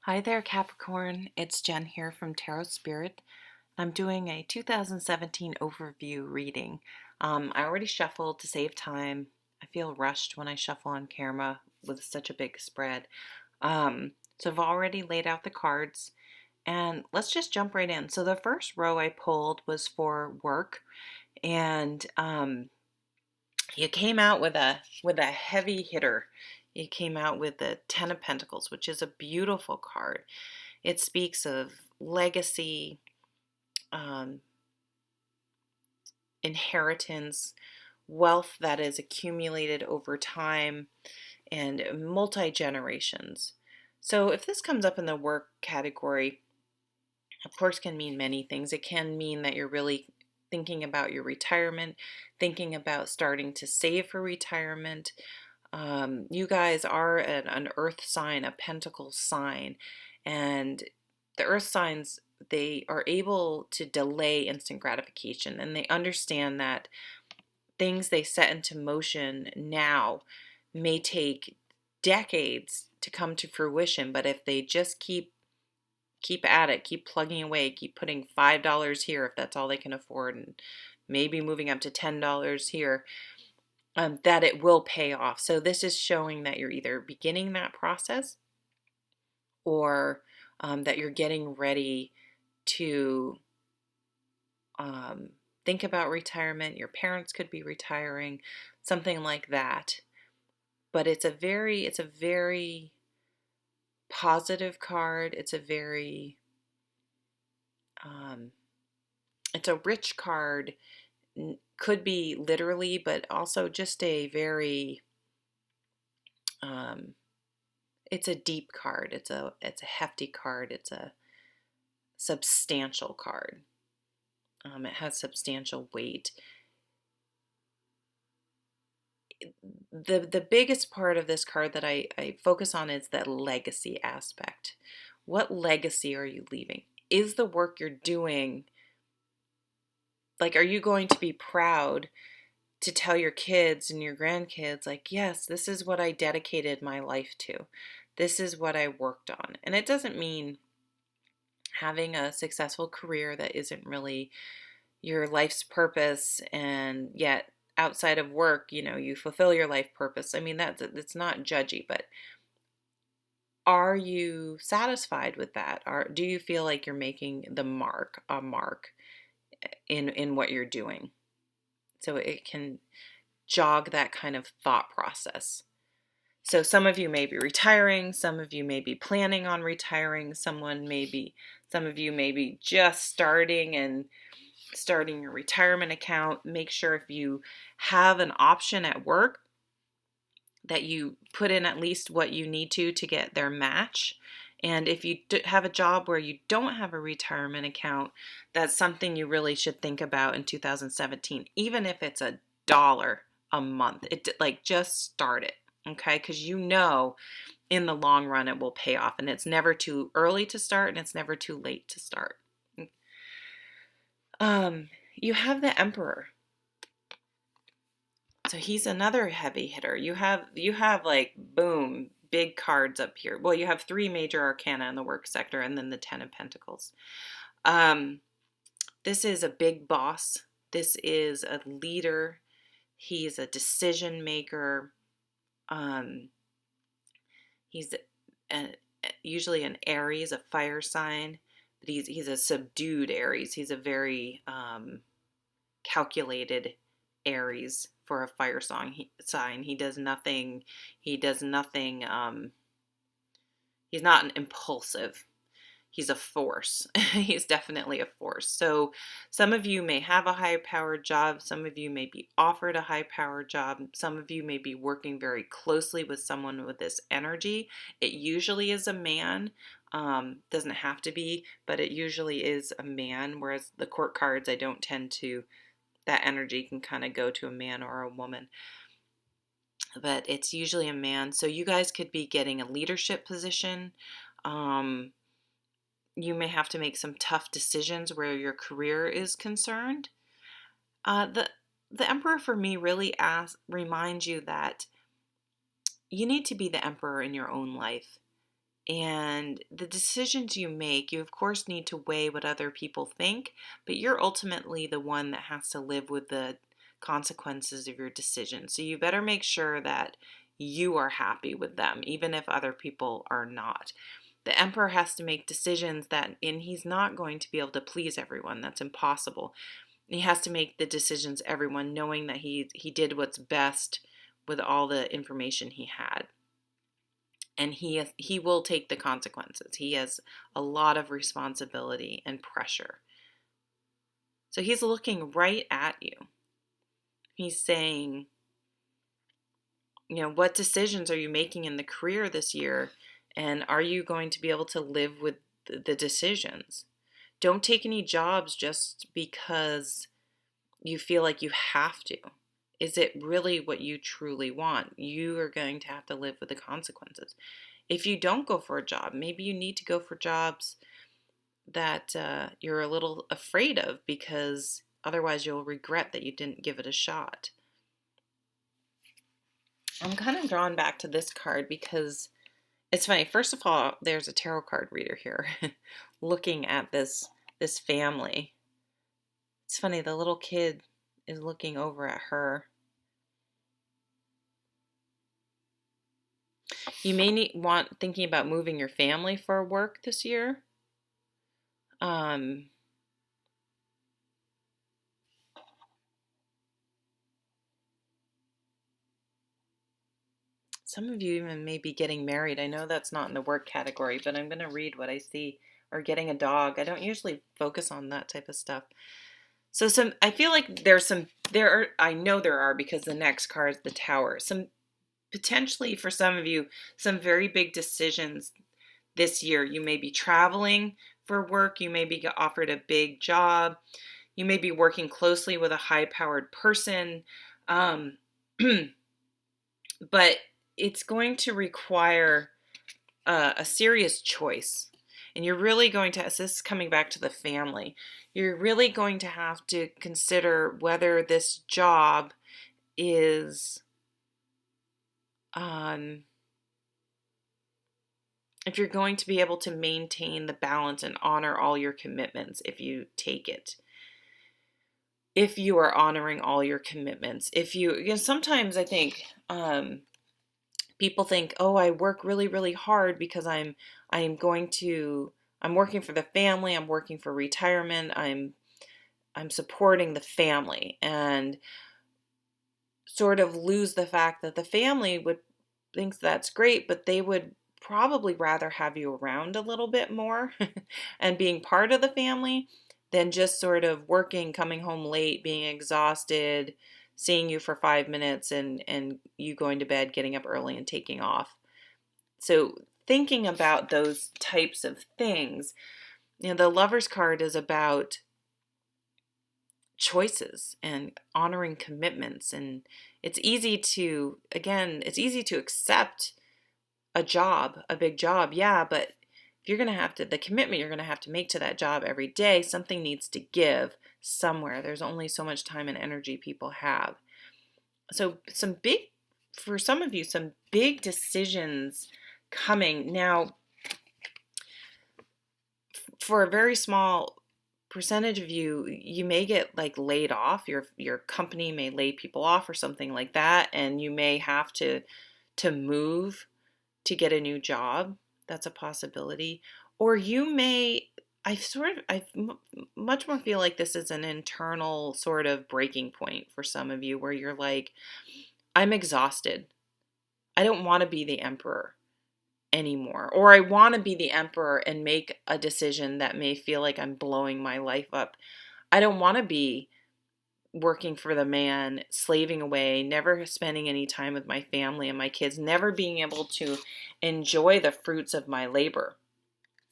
Hi there, Capricorn. It's Jen here from Tarot Spirit. I'm doing a 2017 overview reading. I already shuffled to save time. I feel rushed when I shuffle on camera with such a big spread. So I've already laid out the cards, and let's just jump right in. So the first row I pulled was for work, and you came out with a heavy hitter. You came out with the Ten of Pentacles, which is a beautiful card. It speaks of legacy, um, inheritance, wealth that is accumulated over time, and multi generations. So, if this comes up in the work category, of course, can mean many things. It can mean that you're really thinking about your retirement, thinking about starting to save for retirement. You guys are an earth sign, a pentacle sign, and the earth signs, they are able to delay instant gratification, and they understand that things they set into motion now may take decades to come to fruition, but if they just keep at it, keep plugging away, keep putting $5 here if that's all they can afford, and maybe moving up to $10 here, that it will pay off. So this is showing that you're either beginning that process, or that you're getting ready to think about retirement. Your parents could be retiring, something like that. But it's a very positive card. Um, it's a rich card. Could be literally, but also just a very um, it's a deep card. It's a hefty card. It's a substantial card. It has substantial weight. The biggest part of this card that I focus on is the legacy aspect. What legacy are you leaving? Is the work you're doing, like, are you going to be proud to tell your kids and your grandkids, like, yes, this is what I dedicated my life to. This is what I worked on. And it doesn't mean having a successful career that isn't really your life's purpose, and yet outside of work, you fulfill your life purpose. I mean, that's not judgy, but are you satisfied with that? Or do you feel like you're making a mark in what you're doing? So it can jog that kind of thought process. So some of you may be retiring, some of you may be planning on retiring, some of you may be just starting your retirement account. Make sure if you have an option at work that you put in at least what you need to get their match. And if you have a job where you don't have a retirement account, that's something you really should think about in 2017, even if it's $1 a month. Just start it, okay? Because in the long run it will pay off, and it's never too early to start and it's never too late to start. You have the Emperor. So he's another heavy hitter. You have like, boom, big cards up here. Well, you have three major arcana in the work sector, and then the Ten of Pentacles. This is a big boss. This is a leader. He's a decision maker. He's usually an Aries, a fire sign, but he's a subdued Aries. He's a very calculated Aries for a fire sign. He does nothing. He's not an impulsive. He's a force. He's definitely a force. So some of you may have a high-powered job. Some of you may be offered a high-powered job. Some of you may be working very closely with someone with this energy. It usually is a man. Doesn't have to be, but it usually is a man, whereas the court cards, I don't tend to, that energy can kind of go to a man or a woman. But it's usually a man. So you guys could be getting a leadership position. You may have to make some tough decisions where your career is concerned. The Emperor for me really reminds you that you need to be the emperor in your own life. And the decisions you make, you of course need to weigh what other people think, but you're ultimately the one that has to live with the consequences of your decision. So you better make sure that you are happy with them, even if other people are not. The emperor has to make decisions and he's not going to be able to please everyone. That's impossible. He has to make the decisions everyone knowing that he did what's best with all the information he had. And he will take the consequences. He has a lot of responsibility and pressure. So he's looking right at you. He's saying, what decisions are you making in the career this year? And are you going to be able to live with the decisions? Don't take any jobs just because you feel like you have to. Is it really what you truly want? You are going to have to live with the consequences. If you don't go for a job, maybe you need to go for jobs that you're a little afraid of, because otherwise you'll regret that you didn't give it a shot. I'm kind of drawn back to this card because it's funny. First of all, there's a tarot card reader here looking at this family. It's funny, the little kid is looking over at her. You may thinking about moving your family for work this year. Some of you even may be getting married. I know that's not in the work category, but I'm going to read what I see. Or getting a dog. I don't usually focus on that type of stuff. So I feel like I know there are, because the next card is the Tower. Some potentially for some of you, some very big decisions this year. You may be traveling for work. You may be offered a big job. You may be working closely with a high-powered person. But it's going to require a serious choice. And you're really going to, so this is coming back to the family, you're really going to have to consider whether this job is, if you're going to be able to maintain the balance and honor all your commitments if you take it. If you are honoring all your commitments. Sometimes I think people think, oh, I work really, really hard because I'm working for the family, I'm working for retirement, I'm supporting the family, and sort of lose the fact that the family would think that's great, but they would probably rather have you around a little bit more and being part of the family than just sort of working, coming home late, being exhausted, seeing you for 5 minutes and you going to bed, getting up early and taking off. So thinking about those types of things, the Lover's card is about choices and honoring commitments. And it's easy to accept a big job. Yeah, but if you're going to have to, the commitment you're going to have to make to that job every day, something needs to give somewhere. There's only so much time and energy people have. So for some of you, some big decisions coming. Now, for a very small percentage of you, you may get like laid off. Your company may lay people off or something like that, and you may have to move to get a new job. That's a possibility. Or you may, I much more feel like this is an internal sort of breaking point for some of you, where you're like, I'm exhausted. I don't want to be the emperor anymore. Or I want to be the emperor and make a decision that may feel like I'm blowing my life up. I don't want to be working for the man, slaving away, never spending any time with my family and my kids, never being able to enjoy the fruits of my labor,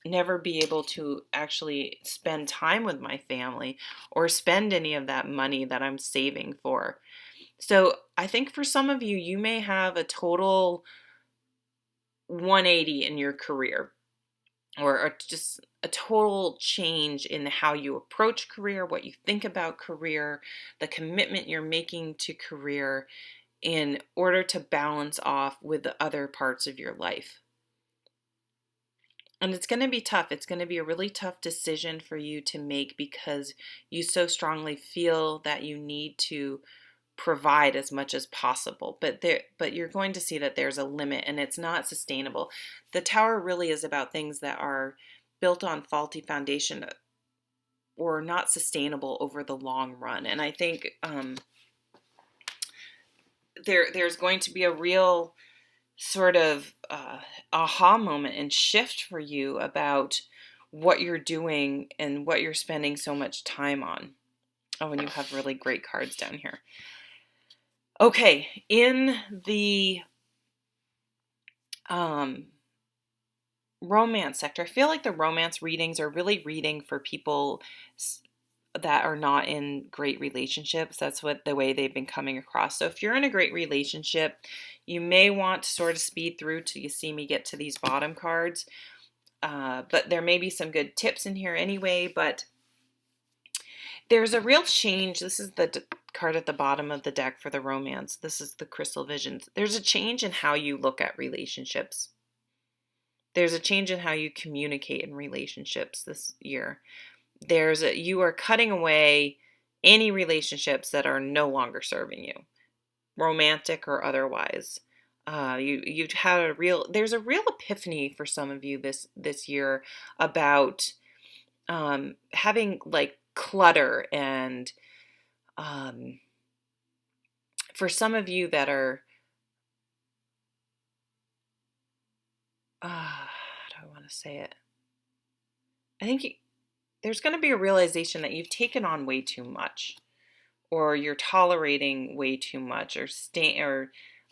never be able to actually spend time with my family or spend any of that money that I'm saving for. So I think for some of you, you may have a total 180 in your career, or just a total change in how you approach career, what you think about career, the commitment you're making to career in order to balance off with the other parts of your life. And it's going to be tough. It's going to be a really tough decision for you to make because you so strongly feel that you need to provide as much as possible. But you're going to see that there's a limit and it's not sustainable. The tower really is about things that are built on faulty foundation or not sustainable over the long run. And I think there's going to be a real sort of aha moment and shift for you about what you're doing and what you're spending so much time on. Oh, and you have really great cards down here. Okay, in the romance sector, I feel like the romance readings are really reading for people that are not in great relationships. That's what the way they've been coming across. So if you're in a great relationship, you may want to sort of speed through till you see me get to these bottom cards. But there may be some good tips in here anyway, but there's a real change. This is the card at the bottom of the deck for the romance. This is the Crystal Visions. There's a change in how you look at relationships. There's a change in how you communicate in relationships this year. You are cutting away any relationships that are no longer serving you, romantic or otherwise. You've had there's a real epiphany for some of you this year about having like clutter and for some of you that are how do I want to say it? I think there's going to be a realization that you've taken on way too much, or you're tolerating way too much, or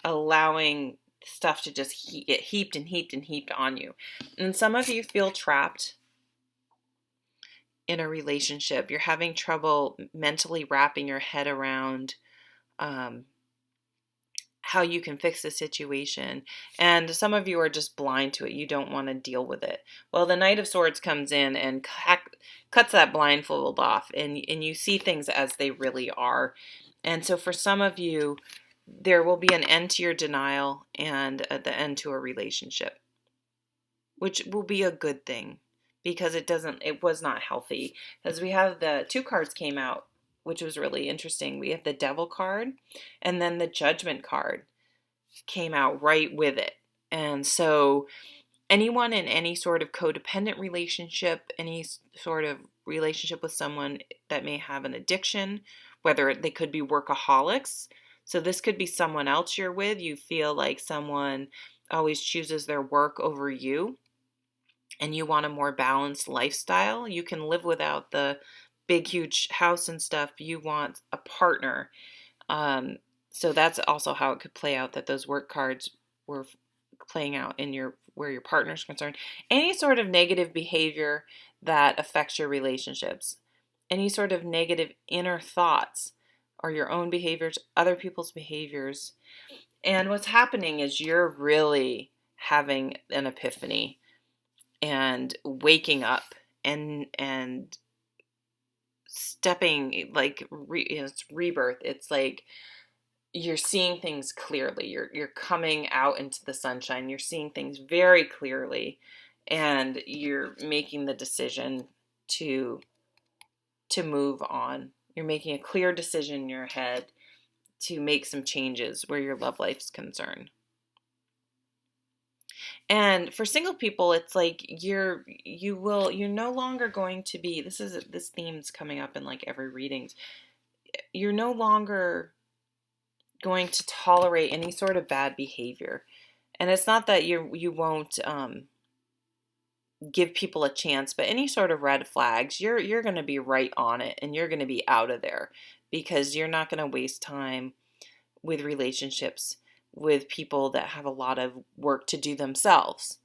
allowing stuff to just get heaped and heaped and heaped on you. And some of you feel trapped in a relationship. You're having trouble mentally wrapping your head around how you can fix the situation. And some of you are just blind to it. You don't want to deal with it. Well, the Knight of Swords comes in and cuts that blindfold off, and you see things as they really are. And so for some of you, there will be an end to your denial and the end to a relationship, which will be a good thing because it was not healthy. Because we have the two cards came out, which was really interesting. We have the Devil card, and then the Judgment card came out right with it. And so anyone in any sort of codependent relationship, any sort of relationship with someone that may have an addiction, whether they could be workaholics. So this could be someone else you're with. You feel like someone always chooses their work over you, and you want a more balanced lifestyle. You can live without the big, huge house and stuff. You want a partner. So that's also how it could play out, that those work cards were playing out in where your partner's concerned. Any sort of negative behavior that affects your relationships, any sort of negative inner thoughts, or your own behaviors, other people's behaviors. And what's happening is you're really having an epiphany and waking up and stepping, like it's rebirth. It's like you're seeing things clearly. You're coming out into the sunshine. You're seeing things very clearly, and you're making the decision to move on. You're making a clear decision in your head to make some changes where your love life's concerned. And for single people, it's like you're no longer going to be, this theme's coming up in like every readings. You're no longer going to tolerate any sort of bad behavior. And it's not that you won't give people a chance, but any sort of red flags, you're going to be right on it, and you're going to be out of there because you're not going to waste time with relationships with people that have a lot of work to do themselves.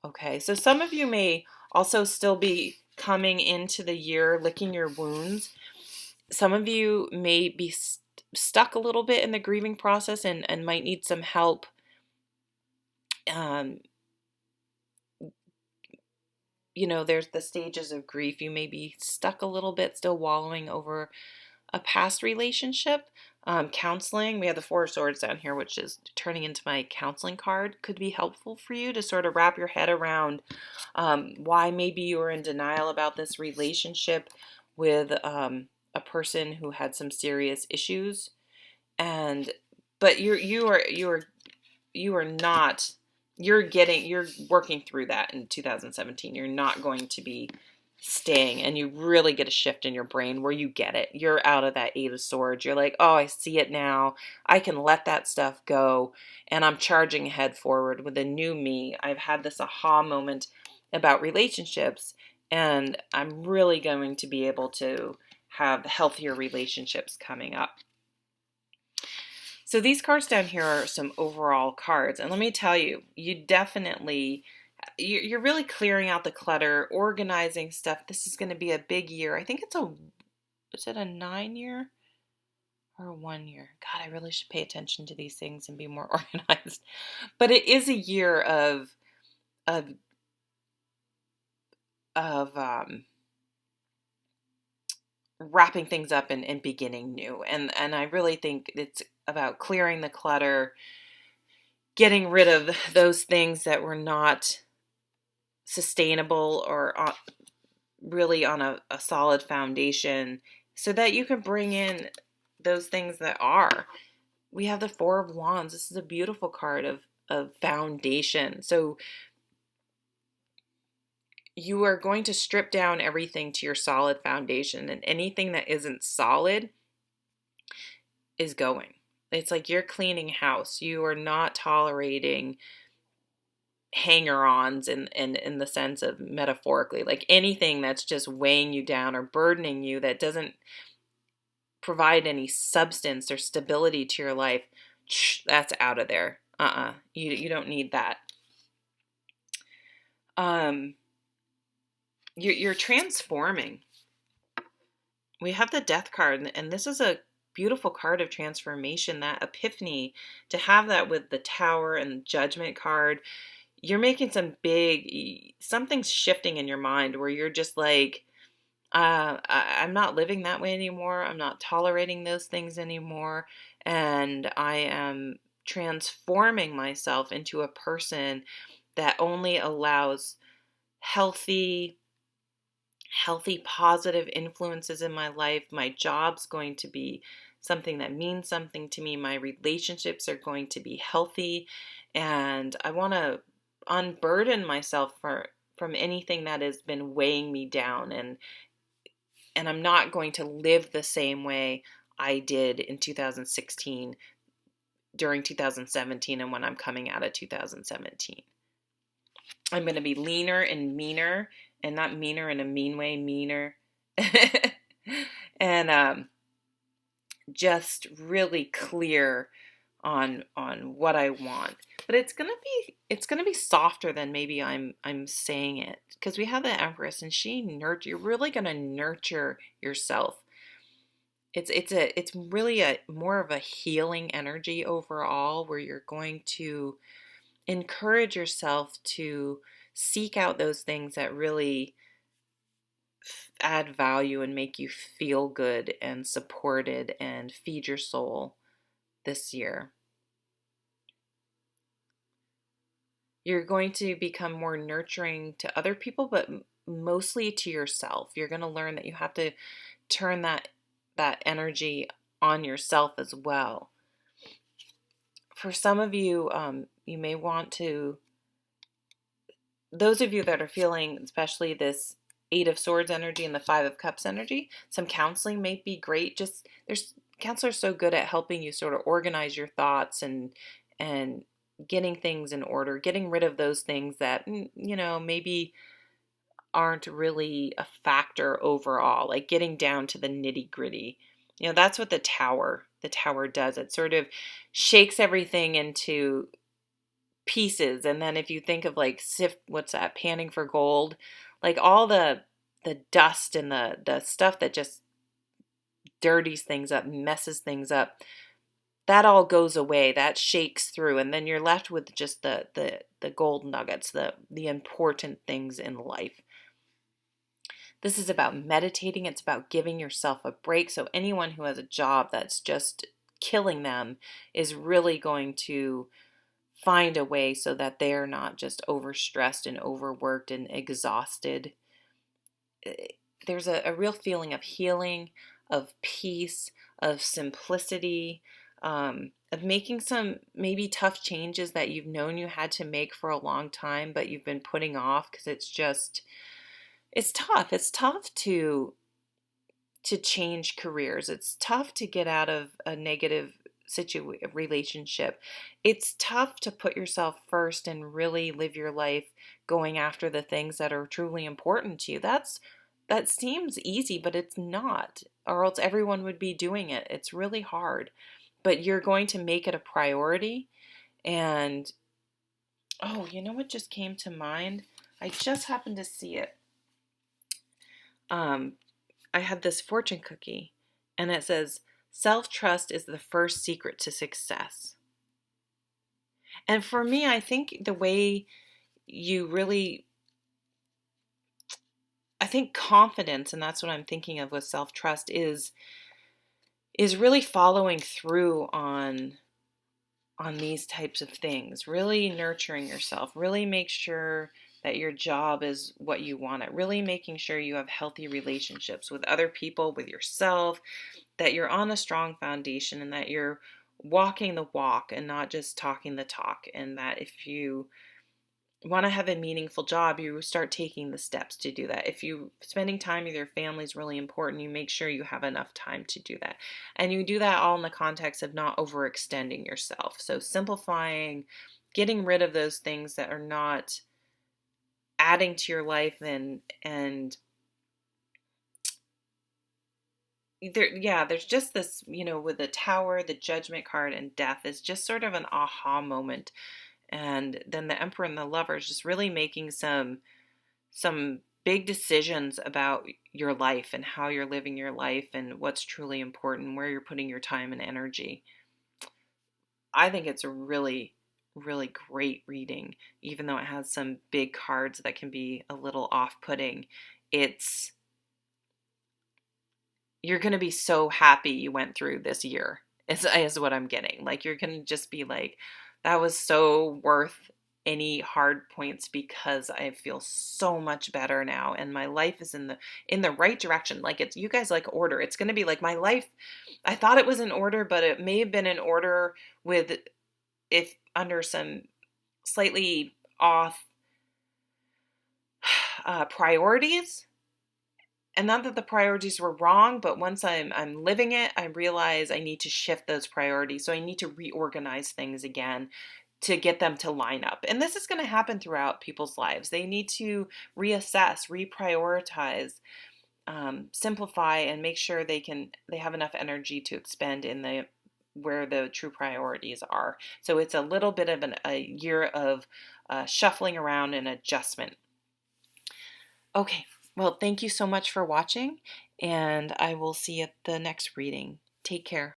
Okay, so some of you may also still be coming into the year licking your wounds. Some of you may be stuck a little bit in the grieving process and might need some help there's the stages of grief. You may be stuck a little bit, still wallowing over a past relationship. Counseling, we have the Four of Swords down here, which is turning into my counseling card, could be helpful for you to sort of wrap your head around why maybe you were in denial about this relationship with a person who had some serious issues. And but you are not, you're working through that in 2017. You're not going to be staying, and you really get a shift in your brain where you get it. You're out of that Eight of Swords. You're like, oh, I see it now. I can let that stuff go, and I'm charging ahead forward with a new me. I've had this aha moment about relationships, and I'm really going to be able to have healthier relationships coming up. So these cards down here are some overall cards. And let me tell you, you're really clearing out the clutter, organizing stuff. This is going to be a big year. I think is it a 9-year or a 1 year? God, I really should pay attention to these things and be more organized. But it is a year of wrapping things up and beginning new. And I really think it's about clearing the clutter, getting rid of those things that were not sustainable or really on a solid foundation, so that you can bring in those things that are. We have the Four of Wands. This is a beautiful card of foundation. So you are going to strip down everything to your solid foundation, and anything that isn't solid is going. It's like you're cleaning house. You are not tolerating hanger-ons in the sense of metaphorically, like anything that's just weighing you down or burdening you, that doesn't provide any substance or stability to your life. That's out of there. You don't need that. You're transforming. We have the Death card, and this is a beautiful card of transformation, that epiphany, to have that with the Tower and Judgment card. You're making something's shifting in your mind where you're just like, I'm not living that way anymore. I'm not tolerating those things anymore. And I am transforming myself into a person that only allows healthy, positive influences in my life. My job's going to be something that means something to me. My relationships are going to be healthy. And I want to unburden myself from anything that has been weighing me down, and I'm not going to live the same way I did in 2016 during 2017 and when I'm coming out of 2017. I'm going to be leaner and meaner, and not meaner in a mean way, meaner. And just really clear on what I want. But it's gonna be softer than maybe I'm saying it, because we have the Empress, and you're really gonna nurture yourself. It's really a more of a healing energy overall, where you're going to encourage yourself to seek out those things that really add value and make you feel good and supported and feed your soul this year. You're going to become more nurturing to other people, but mostly to yourself. You're going to learn that you have to turn that energy on yourself as well. For some of you, you may want to, those of you that are feeling especially this Eight of Swords energy and the Five of Cups energy, some counseling may be great. Just counselors so good at helping you sort of organize your thoughts and getting things in order, getting rid of those things that, maybe aren't really a factor overall, like getting down to the nitty gritty. That's what the Tower does. It sort of shakes everything into pieces. And then if you think of like panning for gold, like all the dust and the stuff that just dirties things up, messes things up, that all goes away. That shakes through, and then you're left with just the gold nuggets, the important things in life. This is about meditating. It's about giving yourself a break. So anyone who has a job that's just killing them is really going to find a way so that they're not just overstressed and overworked and exhausted. There's a real feeling of healing, of peace, of simplicity, of making some maybe tough changes that you've known you had to make for a long time, but you've been putting off because it's tough. It's tough to change careers. It's tough to get out of a negative relationship. It's tough to put yourself first and really live your life going after the things that are truly important to you. That seems easy, but it's not, or else everyone would be doing it. It's really hard, but you're going to make it a priority. And oh, you know what just came to mind? I just happened to see it. Um, I had this fortune cookie, and it says, self-trust is the first secret to success. And for me, I think the way you really, I think confidence, and that's what I'm thinking of with self-trust, is really following through on these types of things, really nurturing yourself, really make sure that your job is what you want it, really making sure you have healthy relationships with other people, with yourself, that you're on a strong foundation and that you're walking the walk and not just talking the talk. And that if you want to have a meaningful job, you start taking the steps to do that. If you spending time with your family is really important, you make sure you have enough time to do that. And you do that all in the context of not overextending yourself. So simplifying, getting rid of those things that are not adding to your life and there's just this, with the Tower, the Judgment card, and Death is just sort of an aha moment. And then the Emperor and the Lovers just really making some big decisions about your life and how you're living your life and what's truly important, where you're putting your time and energy. I think it's a really, really great reading, even though it has some big cards that can be a little off-putting. It's You're going to be so happy you went through this year, is what I'm getting. Like, you're going to just be like, that was so worth any hard points because I feel so much better now and my life is in the right direction. Like, it's, you guys like order. It's going to be like my life. I thought it was in order, but it may have been in order with, if under some slightly off priorities. And not that the priorities were wrong, but once I'm living it, I realize I need to shift those priorities. So I need to reorganize things again to get them to line up. And this is going to happen throughout people's lives. They need to reassess, reprioritize, simplify, and make sure they have enough energy to expend in the where the true priorities are. So it's a little bit of a year of shuffling around and adjustment. Okay. Well, thank you so much for watching, and I will see you at the next reading. Take care.